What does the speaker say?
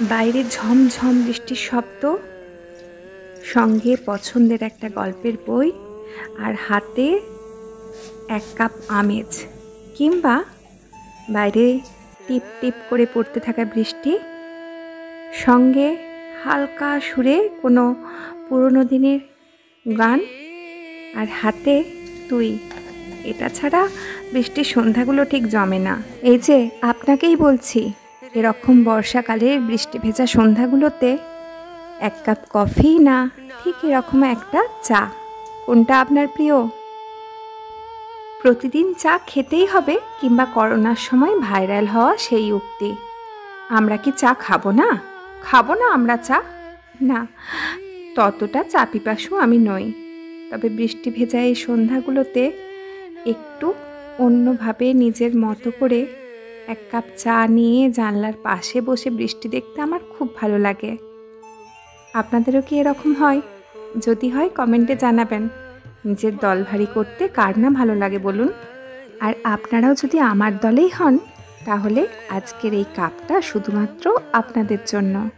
বাইরে ঝমঝম বৃষ্টির শব্দ, সঙ্গে পছন্দের একটা গল্পের বই, আর হাতে এক কাপ আমেজ, কিংবা বাইরে টিপ টিপ করে পড়তে থাকা বৃষ্টি, সঙ্গে হালকা সুরে কোনো পুরনো দিনের গান, আর হাতে তুই। এটা ছাড়া বৃষ্টির সন্ধ্যাগুলো ঠিক জমে না। এই যে আপনাকেই বলছি, এরকম বর্ষাকালের বৃষ্টি ভেজা সন্ধ্যাগুলোতে এক কাপ কফি, না ঠিক এরকম একটা চা, কোনটা আপনার প্রিয়? প্রতিদিন চা খেতেই হবে, কিংবা করোনার সময় ভাইরাল হওয়া সেই উক্তি, আমরা কি চা খাবো না? খাবো না আমরা চা? না, ততটা চা পিপাসু আমি নই। তবে বৃষ্টি ভেজা এই সন্ধ্যাগুলোতে একটু অন্যভাবে নিজের মতো করে এক কাপ চা নিয়ে জানলার পাশে বসে বৃষ্টি দেখতে আমার খুব ভালো লাগে। আপনাদেরও কি এরকম হয়? যদি হয় কমেন্টে জানাবেন। নিজের দল ভারী করতে কার না ভালো লাগে বলুন? আর আপনারাও যদি আমার দলেই হন, তাহলে আজকের এই কাপটা শুধুমাত্র আপনাদের জন্য।